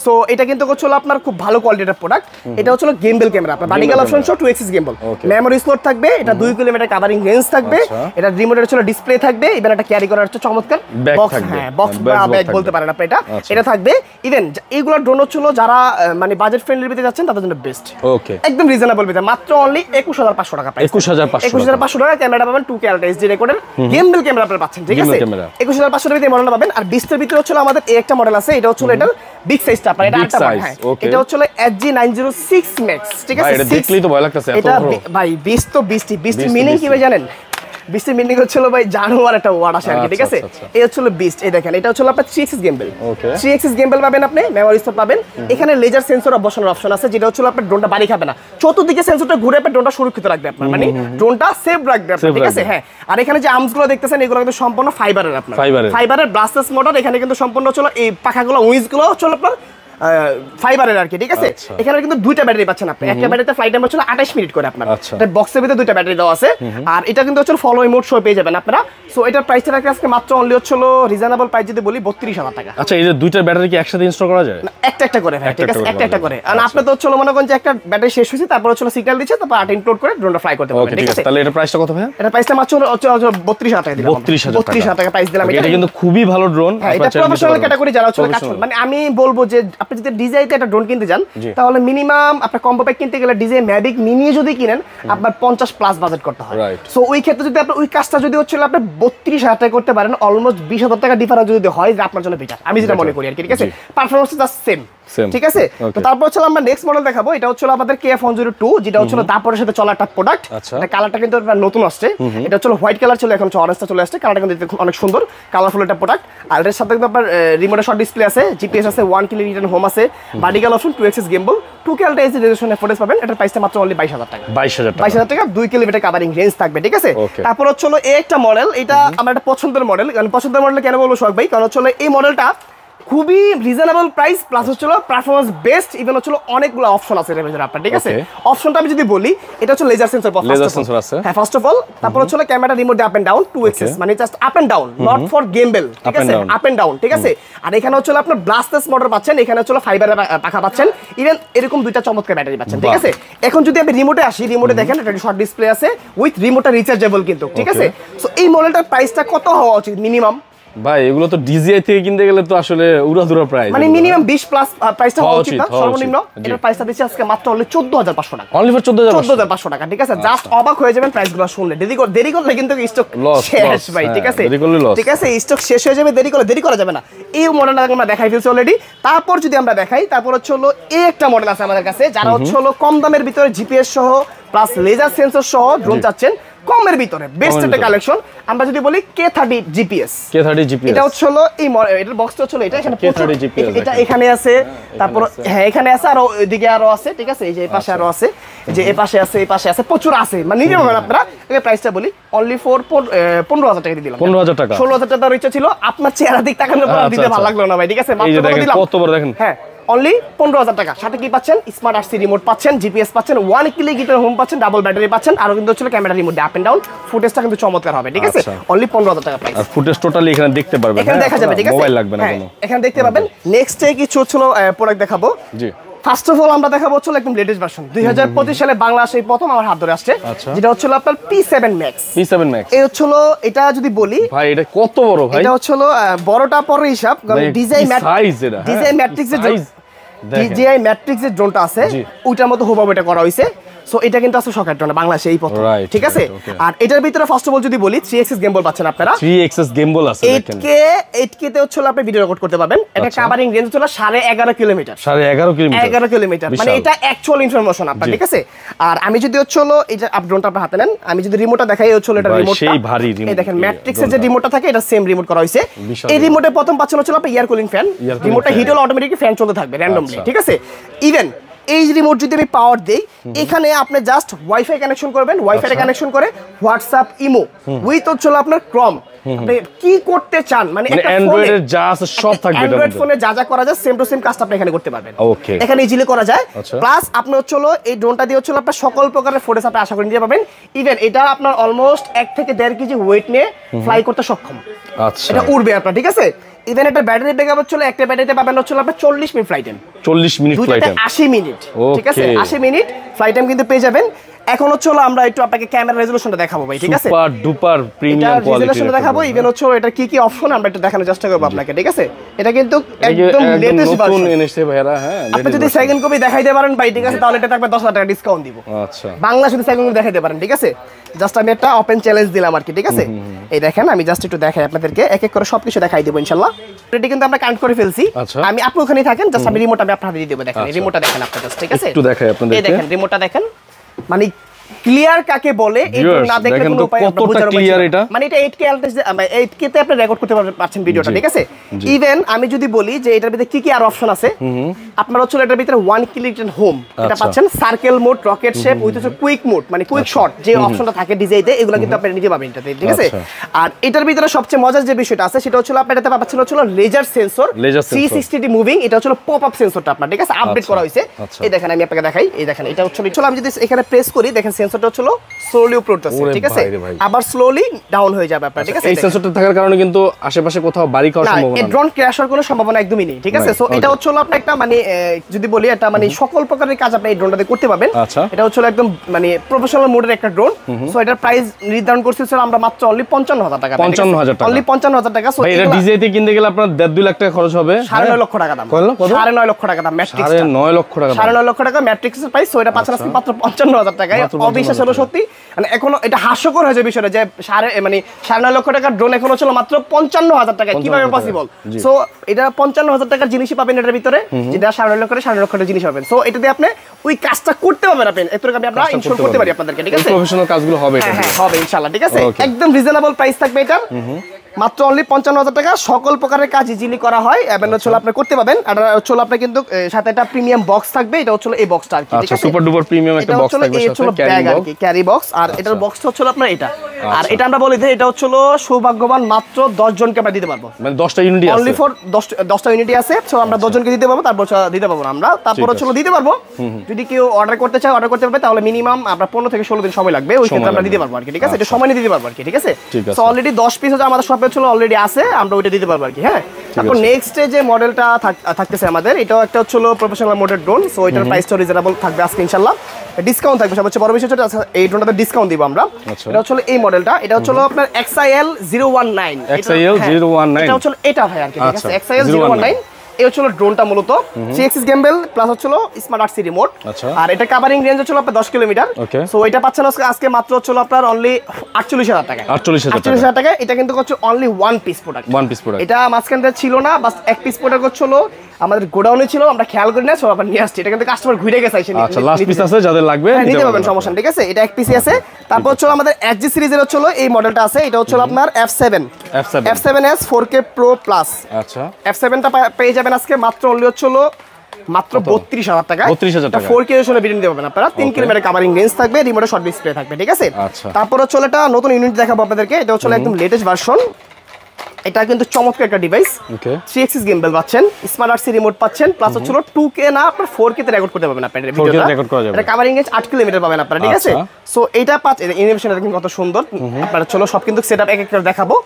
সো এটা কিন্তু হচ্ছে আপনার খুব ভালো কোয়ালিটির প্রোডাক্ট। এটা হচ্ছে গিম্বল ক্যামেরা, আপনার ভার্টিক্যাল অপশন সহ 2 এক্সিস গিম্বল, মেমোরি স্লট থাকবে, এটা 2 কিলোমিটার কভারিং রেঞ্জ থাকবে, এটা রিমোটের হচ্ছে ডিসপ্লে থাকবে, ইভেন এটা ক্যারি করার হচ্ছে চমৎকার বক্স, হ্যাঁ বক্স ব্যাগ বলতে পারেন আপনি এটা থাকবে। ইভেন এইগুলা ড্রোন হচ্ছে যারা মানে বাজেট ফ্রেন্ডলির ভিতরে যাচ্ছেন তাদের জন্য বেস্ট। ওকে, একদম রিজনেবল ভিতরে, মাত্র অনলি 21500 টাকা প্রাইস। 21500 টাকা ক্যামেরা পাবেন, 2K এইচডি রেকর্ডের গিম্বল ক্যামেরা আপনি পাচ্ছেন, ঠিক আছে? 21500 টাকা দিয়ে মডেলটা পাবেন। আর বিস্টের ভিতরে হচ্ছে আমাদের এই একটা মডেল আছে, এটা হচ্ছে এটার বিগ সাইজটা আপনার, এটা আটটা হ্যাঁ, এটা হচ্ছে HG906 Max, ঠিক আছে? এটা দেখলেই তো ভয় লাগতেছে এত বড় ভাই। বিস্ট তো বিস্ট মিনিং কি ভাই জানেন? বিস্টের মিনিং হচ্ছে ভাই জানোয়ার একটা ওয়ার্ড আসে আর কি, ঠিক আছে? এই হচ্ছে বিস্ট। এই দেখেন, এটা হচ্ছে আপনার 3 এক্সিস গিম্বল, 3 এক্সিস গিম্বল পাবেন আপনি, মেমোরি স্লট পাবেন, এখানে লেজার সেন্সর বসানোর অপশন আছে, যেটা হচ্ছে আপনার ড্রোনটা বাড়ি খাবে না, চতুর্দিকে সেন্সরটা ঘুরে আপনার ড্রোনটা সুরক্ষিত রাখবে, আপনার মানে ড্রোনটা সেফ রাখবে আপনার, ঠিক আছে? হ্যাঁ। আর এখানে যে আর্মস গুলো দেখতেছেন, এগুলো কিন্তু সম্পূর্ণ ফাইবারের, আপনার ফাইবারের ব্রাসলেস মোটর। এখানে কিন্তু সম্পূর্ণ হচ্ছে এই পাখাগুলো, উইংস গুলো হচ্ছে আপনার ফাইবারের আর কি, ঠিক আছে? এখানে কিন্তু দুইটা ব্যাটারি পাচ্ছেন আপনি, একটা ব্যাটারিতে ফ্লাইট টাইম হচ্ছে 28 মিনিট করে আপনার। এটা বক্সের ভিতরে দুইটা ব্যাটারি দেওয়া আছে, আর এটা কিন্তু হচ্ছে ফলো মোড শো পেয়ে যাবেন আপনারা। সো এটার প্রাইসটা রাখতে আজকে মাত্র অনলি হচ্ছে রিজনেবল প্রাইস যদি বলি 32000 টাকা। আচ্ছা, এই যে দুইটা ব্যাটারি কি একসাথে ইনস্টল করা যায়? একটা করে ভাই, ঠিক আছে? একটা করে। আর আপনি তো হচ্ছে মনে করেন যে একটা ব্যাটারি শেষ হয়েছে, তারপর হচ্ছে সিগন্যাল দিচ্ছে, তারপর 8 ইনক্লুড করে ড্রোনটা ফ্লাই করতে পারবেন, ঠিক আছে? তাহলে এটার প্রাইসটা কত ভাই? এটা প্রাইসটা মাত্র 32000 টাকা দিলাম। 32000 টাকা প্রাইস দিলাম। এটা কিন্তু খুবই ভালো ড্রোন। এটা প্রফেশনাল ক্যাটাগরি যারা হচ্ছে কাজ করে, মানে আমি বলবো যে আপনি যদি ডিজাইতে একটা ড্রোন কিনতে যান, তাহলে মিনিমাম আপনার কম্বো প্যাক কিনতে গেলে ডিজাই ম্যাভিক মিনি যদি কিনেন, আপনার 50 প্লাস বাজেট করতে হয়। সো ওই ক্ষেত্রে যদি আপনি ওই কাজটা যদি হচ্ছে আপনি 32000 টাকা করতে পারেন, অলমোস্ট 20000 টাকা ডিফারেন্স যদি হয়, আপনার জন্য বেটার, আমি যেটা মনে করি আর কি, ঠিক আছে? পারফরম্যান্স জাস্ট সেম, ঠিক আছে? তো তারপর হচ্ছে আমরা নেক্সট মডেল দেখাবো। এটা হচ্ছে আমাদের KF102, যেটা হচ্ছে দাপরের সাথে চলা একটা প্রোডাক্ট। এটা কালারটা কিন্তু নতুন আসছে, এটা হচ্ছে হোয়াইট কালার ছিল, এখন অরেঞ্জটা চলে আসছে। কালারটা কিন্তু অনেক সুন্দর, কালারফুল একটা প্রোডাক্ট। আর এর সাথে কিন্তু আপনার রিমোটের শর্ট ডিসপ্লে আছে, জিপিএস আছে, 1 কিলো রিটার্ন হোম আছে, vertical option, 2 axis gimbal, 2K HD resolution footage পাবেন। এটার প্রাইসটা মাত্র অনলি 22000 টাকা। 22000 টাকা, 2 কিলোমিটার কভারিং রেঞ্জ থাকবে, ঠিক আছে? তারপর হচ্ছে এই একটা মডেল, এটা আমার একটা পছন্দের মডেল। কারণ পছন্দের মডেল কেন বলবো শখ ভাই, কারণ হচ্ছে এই মডেলটা খুবই রিজনেবল প্রাইস, প্লাস হচ্ছে পারফরম্যান্স বেস্ট, ইভেন হচ্ছে অনেকগুলো অপশন আছে এর ভিতরে আপনার, ঠিক আছে? অপশনটা আমি যদি বলি, এটা হচ্ছে লেজার সেন্সর, হ্যাঁ ফার্স্ট অফ অল। তারপর হচ্ছে camera remote up and down, 2 axis, মানে just up and down, not for gimbal, ঠিক আছে? আপ এন্ড ডাউন, ঠিক আছে? আর এখানে হচ্ছে আপনার ব্লাস্টলেস মোটর পাচ্ছেন, এখানে হচ্ছে ফাইবারের পাখা পাচ্ছেন, ইভেন এরকম দুইটা চমৎকার ব্যাটারি পাচ্ছেন, ঠিক আছে? এখন যদি আপনি রিমোটে আসি, রিমোটে দেখেন এটা শর্ট ডিসপ্লে আছে উইথ রিমোটটা রিচার্জেবল কিন্তু, ঠিক আছে? সো এই মডেলটার প্রাইসটা কত হওয়া উচিত মিনিমাম? ভাই এগুলো তো ডিজিআই থেকে কিনতে গেলে তো আসলে উড়াধুরা প্রাইস, মানে মিনিমাম 20 প্লাস প্রাইসটা হওয়া উচিত না সর্বনিম্ন। এটার প্রাইসটা দিচ্ছি আজকে মাত্র অনলি 14500 টাকা, অনলি ফর 14500 টাকা, ঠিক আছে? জাস্ট অবাক হয়ে যাবেন প্রাইসগুলো শুনলে। দেরি করলে কিন্তু স্টক শেষ ভাই, ঠিক আছে? ঠিক আছে, স্টক শেষ হয়ে যাবে, দেরি করা যাবে না। এই মডেলটা আমরা দেখাই ফেলছি অলরেডি। তারপর যদি আমরা দেখাই, তারপর হচ্ছে এই একটা মডেল আছে আমাদের কাছে, যারা হচ্ছে কম দামের ভিতরে জিপিএস সহ প্লাস লেজার সেন্সর সহ ড্রোন চাচ্ছেন, কমের ভিতরে বেস্ট একটা কালেকশন। আমরা যদি বলি K30 GPS, এটা হচ্ছে হলো এই এটার বক্সটা হচ্ছে এটা, এখানে K30 GPS এটা এখানে আছে, তারপর হ্যাঁ এখানে আছে, আর ওইদিকে আরো আছে, ঠিক আছে, এই যে এই পাশে আরো আছে, যে এই পাশে আছে, এই পাশে আছে, প্রচুর আছে, মানে নিতে পারবেন আপনারা। এই প্রাইসটা বলি অনলি ফর 15,000 টাকা দিয়ে দিলাম। 15,000 টাকা, 16,000 টাকা ইচ্ছা ছিল, আপনার চেহারা দিক তাকানোর পর দিতে ভালো লাগলো না ভাই, ঠিক আছে, মাত্র দিলাম। কত বড় দেখেন, হ্যাঁ অনলি 15,000 টাকা। সাথে কি পাচ্ছেন? স্মার্ট RC রিমোট পাচ্ছেন, জিপিএস পাচ্ছেন, 1 ক্লিক গিটার হোম পাচ্ছেন, ডাবল ব্যাটারি পাচ্ছেন, আর কিন্তু হচ্ছে camera remote up and down, ফুটেজটা কিন্তু চমৎকার হবে, ঠিক আছে, অনলি 15,000 টাকা প্রাইস। আর ফুটেজ টোটালি এখানে দেখতে পারবেন, এখানে দেখা যাবে, ঠিক আছে, মোবাইল লাগবে না কোনো, এখানে দেখতে পাবেন। নেক্সট এ কিছু হচ্ছে প্রোডাক্ট দেখাবো। জি, ফার্স্ট অফ অল আমরা দেখাবো হচ্ছে একদম লেটেস্ট ভার্সন, 2025 সালে বাংলাদেশে প্রথম আমার হাত ধরে আসছে, যেটা হচ্ছে আপনার P7 Max। এই হচ্ছে এটা যদি বলি ভাই, এটা কত বড় ভাই, এটা হচ্ছে বড়টা পরে হিসাব, ডিজাইন DJI Matrix এর ড্রোনটা আছে, ওইটার মতো হুবহু এটা করা হইছে। সো এটা কিন্তু আছে শখের ড্রোন বাংলাদেশে এই প্রথম, ঠিক আছে। আর এটার ভিতরে ফার্স্ট অফ অল যদি বলি 3 গেমবল পাচ্ছেন আপনারা, 3 গেমবল আছে, 8K তে হচ্ছে আপনি ভিডিও রেকর্ড করতে পারবেন। এটা কভারিং রেঞ্জ হচ্ছে 11.5 কিলোমিটার, 11.5 কিলোমিটার, মানে এটা অ্যাকচুয়াল ইনফরমেশন আপনার, ঠিক আছে। আর আমি যদি হচ্ছে এই যে আপ ড্রোনটা আপনার হাতে নেন, আমি যদি রিমোটটা দেখাই, হচ্ছে এটা রিমোটটা সেই ভারী রিমোট, এই দেখেন ম্যাট্রিক্সের যে রিমোটটা থাকে এটা সেম রিমোট করা হইছে। এই রিমোটে প্রথম পাচ্ছেন হচ্ছে আপনি এয়ার কুলিং ফ্যান, রিমোটটা হিট হলে অটোমেটিক্যালি ফ্যান চলতে থাকবে র্যান্ডমলি, ঠিক আছে। ইভেন এই রিমোট যদি আমি পাওয়ার দেই, এখানে আপনি জাস্ট ওয়াইফাই কানেকশন করবেন, ওয়াইফাই কানেকশন করে হোয়াটসঅ্যাপ, ইমো উইথ হচ্ছে আপনার ক্রম, আপনি কি করতে চান, মানে একটা অ্যান্ড্রয়েডের যা আছে সব থাকবে, অ্যান্ড্রয়েড ফোনে যা যা করা যায় সেম টু সেম কাজটা আপনি এখানে করতে পারবেন, এখানে ইজিলি করা যায়। প্লাস আপনি হচ্ছে এই ড্রোনটা দিয়ে হচ্ছে আপনার সকল প্রকারের ফুটেজ আপনি আশা করি নিতে পারবেন। ইভেন এটা আপনার অলমোস্ট 1 থেকে 1.5 কেজি ওয়েট নিয়ে ফ্লাই করতে সক্ষম, আচ্ছা, এটা উড়বে আপনার, ঠিক আছে। ইভেন এটা ব্যাটারি ব্যাকআপ হচ্ছে একটা ব্যাটারিতে পাবেন হচ্ছে আপনার 40 minute flight time, 40 minute flight time, 80 minute, ঠিক আছে, 80 মিনিট ফ্লাইট টাইম কিন্তু পেয়ে যাবেন। এখন হচ্ছে আমরা একটু আপনাকে ক্যামেরা রেজোলিউশনটা দেখাবো ভাই, ঠিক আছে, সুপার ডুপার প্রিমিয়াম কোয়ালিটি রেজোলিউশনটা দেখাবো। ইভেন হচ্ছে এটা কি কি অপশন আমরা একটু দেখানোর চেষ্টা করব আপনাকে, ঠিক আছে। এটা কিন্তু একদম লেটেস্ট ভার্সন এনেছে ভাইরা, হ্যাঁ, আপনি যদি সেকেন্ড কপি দেখাইতে পারেন ভাই, ঠিক আছে, তাহলে এটা থাকবে 10,000 টাকা ডিসকাউন্ট দিব, আচ্ছা, বাংলা যদি সেকেন্ড কপি দেখাইতে পারেন, ঠিক আছে। জাস্ট আমি একটা ওপেন চ্যালেঞ্জ দিলাম আর কি, ঠিক আছে। এই দেখেন আমি জাস্ট একটু দেখাই আপনাদেরকে, এক এক করে সবকিছু দেখাই দেব ইনশাআল্লাহ। এটা কিন্তু আমরা কানেক্ট করে ফেলছি, আমি আপনি ওখানেই থাকেন, জাস্ট আমি রিমোট আমি আপনাদের দিয়ে দেব, দেখেন রিমোটটা দেখেন আপনারা, জাস্ট, ঠিক আছে, একটু দেখাই আপনাদের, এই দেখেন রিমোটটা দেখেন, মানে ক্লিয়ার কাকে বলে, এই না দেখলে কোনো উপায় আমরা বুঝার ক্লিয়ার, এটা মানে এটা 8K 8K তে আপনি রেকর্ড করতে পারছেন ভিডিওটা, ঠিক আছে। ইভেন আমি যদি বলি যে এটার ভিতরে কি কি আর অপশন আছে, আপনারা হচ্ছে এটার ভিতরে 1 ক্লিক এন্ড হোম এটা পাচ্ছেন, circle mode, rocket shape with হচ্ছে কুইক মোড, মানে কুইক শট যে অপশনটা থাকে ডিজাইতে, এগুলো কিন্তু আপনি নিতে পারবেন এটাতে, ঠিক আছে। আর এটার ভিতরে সবচেয়ে মজার যে বিষয়টা আছে সেটা হচ্ছে আপনি এটাতে পাচ্ছেন হচ্ছে লেজার সেন্সর, 360 ডি মুভিং, এটা হচ্ছে পপ আপ সেন্সরটা আপনার, ঠিক আছে, আপডেট করা হয়েছে। এই দেখেন আমি আপনাকে দেখাই, এই দেখেন এটা হচ্ছে আমি যদি এখানে প্রেস করি, দেখেন সেন্সরটা হচ্ছে স্লোলি উপরে উঠতেছে, ঠিক আছে, আবার স্লোলি ডাউন হয়ে যাবে আপনার, ঠিক আছে। এই সেন্সরটা থাকার কারণে কিন্তু আশেপাশে কোথাও বাড়ি খাওয়ার সম্ভাবনা নেই, ড্রোন ক্র্যাশ হওয়ার কোনো সম্ভাবনা একদমই নেই, ঠিক আছে। সো এটা হচ্ছে আপনার একটা মানে যদি বলি এটা মানে সকল প্রকারের কাজ আপনি এই ড্রোনটাতে করতে পারবেন। এটা হচ্ছে একদম মানে প্রফেশনাল মোডের একটা ড্রোন। সো এটার প্রাইস নির্ধারণ করছি আমরা মাত্র অনলি 55,000 টাকা, 55,000 টাকা, অনলি 55,000 টাকা। সো এটা ডিজাইতে কিনতে গেলে আপনার 1.5-2 লাখ টাকা খরচ হবে, 9.5 লক্ষ টাকা দাম, 9.5 লক্ষ টাকা দাম ম্যাট্রিক্স, 9.5 লক্ষ টাকা, 9.5 লক্ষ টাকা ম্যাট্রিক্সের প্রাইস। সো এটা পাচ্ছেন আজকে মাত্র 55,000 টাকায়, অবিশ্বাস্য হলো সত্যি, মানে এখনো এটা হাস্যকর হয়েছে বিষয়টা যে 9.5 লক্ষ টাকার ড্রোন এখনো ছিল মাত্র 55,000 টাকা, কিভাবে পসিবল। সো এটা 55,000 টাকার জিনিসই পাবেন এটার ভিতরে, যেটা 9.5 লক্ষ 9.5 লক্ষ টাকার জিনিস পাবেন। সো এটা দিয়ে আপনি ওই কাজটা করতে পারবেন, আপনি এতটুকু আমরা ইনশিওর করতে পারি আপনাদেরকে, ঠিক আছে, প্রফেশনাল কাজগুলো হবে, হ্যাঁ হবে ইনশাআল্লাহ, ঠিক আছে। একদম রিজনেবল প্রাইস থাকবে এটা, মাত্র অনলি 55,000 টাকা, সকল প্রকারের কাজ ইজিলি করা হয়, এবং হচ্ছে আপনি করতে পারবেন। আর হচ্ছে আপনি কিন্তু সাথে একটা প্রিমিয়াম বক্স থাকবে, এটা হচ্ছে এই বক্সটা আর কি, ঠিক আছে, সুপার ডুপার প্রিমিয়াম একটা বক্স থাকবে, সাথে ক্যারি বক্স, ক্যারি বক্স। আর এটার বক্সটা হচ্ছে আপনার এটা, আর এটা আমরা বলি যে এটা হচ্ছে সৌভাগ্যবান মাত্র 10 জনকে আমরা দিতে পারবো, মানে 10টা ইউনিটি আছে, অনলি ফর 10টা ইউনিটি আছে। সো আমরা 10 জনকে দিতে পারবো, তারপর দিতে পারবো না আমরা, তারপর হচ্ছে দিতে পারবো। যদি কেউ অর্ডার করতে চায় অর্ডার করতে পারবে, তাহলে মিনিমাম আপনার 15 থেকে 16 দিন সময় লাগবে, ওই ক্ষেত্রে আমরা দিতে পারবো আর কি, ঠিক আছে, এটা সময় নিয়ে দিতে পারবো আর কি, ঠিক আছে। সো অলরেডি 10 পিস হচ্ছে আমাদের শপে ছিল, অলরেডি আছে, আমরা ওইটা দিতে পারবো আর কি, হ্যাঁ। তারপর নেক্সট যে মডেলটা থাকতেছে আমাদের, এটাও একটা হচ্ছে প্রফেশনাল মোডের ড্রোন। সো এটার প্রাইসটা রিজনেবল থাকবে আজকে ইনশাআল্লাহ, ডিসকাউন্ট থাকবে, সবচেয়ে বড় বিষয় হচ্ছে এই ড্রোনটাতে ডিসকাউন্ট দিব আমরা। এটা হচ্ছে এই মডেলটা, এটা হচ্ছে আপনার XIL 019, এটা হচ্ছে এটা ভাই আর কি, ঠিক আছে, XIL 019 এই হচ্ছে ড্রোনটা মূলত 3 গেমবেল প্লাস হচ্ছে স্মার্ট RC রিমোট, আর এটা কভারিং রেঞ্জ হচ্ছে আপনার 10 কিলোমিটার। সো এটা পাচ্ছেন আজকে মাত্র হচ্ছে আপনার অনলি 48,000 টাকা, 48,000 টাকা। এটা কিন্তু হচ্ছে অনলি ওয়ান পিস প্রোডাক্ট, এটা মাঝখান থেকে ছিল না, বাস এক পিস প্রোডাক্ট হচ্ছে আমাদের গোডাউনে ছিল, আমরা খেয়াল করি না, সব আবার নিয়ে আসছি। এটা কিন্তু কাস্টমার ঘুরে গেছে। আচ্ছা, লাস্ট পিস আছে, যাদের লাগবে নিতে পারবেন, সমস্যা নেই, ঠিক আছে। এটা এক পিসি আছে। তারপর হচ্ছে আমাদের XG সিরিজের হচ্ছে এই মডেলটা আছে, এটা হচ্ছে আপনার F7s 4K Pro Plus। আচ্ছা, F7টা পেয়ে যাবেন আজকে মাত্র অনলি হচ্ছে মাত্র 32,000 টাকা। 32,000 টাকা 4K রেজোলিউশনে ভিডিও নিতে পারবেন আপনারা। 3 কিলোমিটার কভারিং রেঞ্জ থাকবে, রিমোটে শর্ট ডিসপ্লে থাকবে, ঠিক আছে। তারপর হচ্ছে এটা নতুন ইউনিট দেখাবো আপনাদেরকে। এটা হচ্ছে একদম লেটেস্ট ভার্সন। এটা কিন্তু চমৎকার একটা ডিভাইস। 3 এক্সিস গিম্বল পাচ্ছেন, স্মার্ট আরসি রিমোট পাচ্ছেন, প্লাস হচ্ছে 2K না আপনার 4K তে রেকর্ড করতে পারবেন আপনারা ভিডিওটা। এটা কভারিং রেঞ্জ 8 কিলোমিটার পাবেন আপনারা, ঠিক আছে। সো এটা পাচ্ছেন, ইনোভেশন দেখেন কত সুন্দর। আপনারা সব কিন্তু সেটআপ এক এক করে দেখাবো।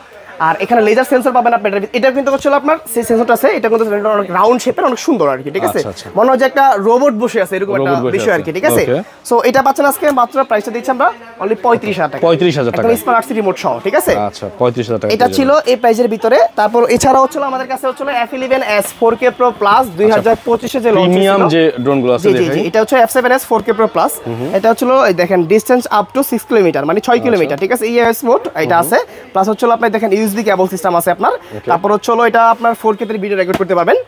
আর এখানে লেজার সেন্সর পাবেন আপনারা। এটা কিন্তু হচ্ছে আপনার সেই সেন্সরটা আছে, এটা কিন্তু অনেক রাউন্ড শেপের, অনেক সুন্দর আর কি, ঠিক আছে। মনে হয় যে একটা রোবট বসে আছে এরকম একটা বিষয় আর কি, ঠিক আছে। সো এটা পাচ্ছেন আজকে মাত্র প্রাইসটা দিচ্ছি আমরা অনলি 35,000 টাকা। 35,000 টাকা, একদম স্মার্ট আরসি রিমোট সহ, ঠিক আছে। আচ্ছা, 35,000 টাকা এটা ছিল এই প্রাইজের ভিতরে। তারপর এছাড়া হচ্ছে আমাদের কাছে হচ্ছে F11s 4K Pro Plus 2025 এ যে লঞ্চ প্রিমিয়াম যে ড্রোনগুলো আছে, জি, এটা হচ্ছে F7s 4K Pro Plus। এটা হচ্ছে এই দেখেন ডিসটেন্স আপ টু 6 কিলোমিটার, মানে 6 কিলোমিটার, ঠিক আছে। EOS মোড এটা আছে, প্লাস হচ্ছে আপনার দেখেন USB কেবল সিস্টেম আছে আপনার। তারপর হচ্ছে এটা আপনার 4K তে ভিডিও রেকর্ড করতে পারবেন।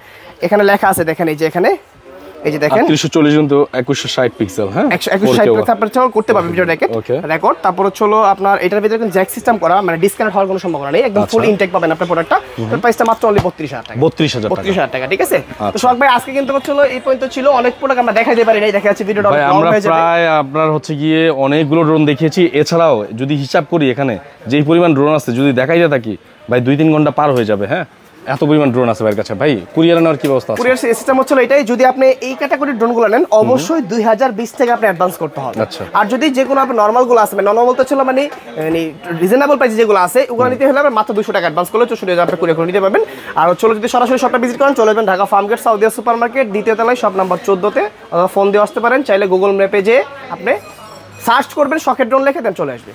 এখানে লেখা আছে দেখেন, এই যে এখানে, এই যে দেখেন 340 কিন্তু 2160 পিক্সেল, হ্যাঁ 2160 পিক্সেল আপনারা করতে পারবেন ভিডিও রেকর্ড। তারপর হচ্ছে আপনার এটার ভিতরে কিন্তু জ্যাক সিস্টেম করা, মানে ডিসকানেক্ট হওয়ার কোনো সম্ভাবনা নেই, একদম ফুল ইনটেক পাবেন আপনার প্রোডাক্টটা। এর প্রাইসটা মাত্র অনলি 32,000 টাকা। 32,000 টাকা, ঠিক আছে। তো সোহাগ ভাই আজকে কিন্তু হচ্ছে এই পর্যন্ত ছিল, অনেক প্রোডাক্ট আমরা দেখাইতে পারি নাই, দেখা যাচ্ছে ভিডিওটা অনেক লং হয়ে যাবে। প্রায় আপনার হচ্ছে গিয়ে অনেকগুলো ড্রোন দেখিয়েছি। এছাড়াও যদি হিসাব করি এখানে যেই পরিমাণ ড্রোন আছে, যদি দেখাইতে থাকি ভাই 2-3 ঘন্টা পার হয়ে যাবে। হ্যাঁ, এত পরিমাণ ড্রোন আছে ভাইয়ের কাছে। ভাই কুরিয়ার নেওয়ার কি ব্যবস্থা আছে? কুরিয়ার সিস্টেম হচ্ছে এটাই, যদি আপনি এই ক্যাটাগরির ড্রোনগুলো নেন অবশ্যই 2020 থেকে আপনি অ্যাডভান্স করতে হবে। আর যদি যে কোনো আপনি নরমালগুলো আছে, নরমাল তো ছিল মানে রিজনেবল প্রাইসে যেগুলো আছে ওগুলো নিতে হলে মাত্র 200 টাকা অ্যাডভান্স করলে 64,000 আপনি কুরিয়ার করে নিতে পারবেন। আর যদি সরাসরি শপটা ভিজিট করেন, চলে যাবেন Dhaka Farmgate Saudia super market, দ্বিতীয় তলায় শপ নাম্বার 14-তে, অথবা ফোন দিয়ে আসতে পারেন। চাইলে গুগল ম্যাপে যেয়ে আপনি সার্চ করবেন শখের ড্রোন লিখে, দেন চলে আসবে।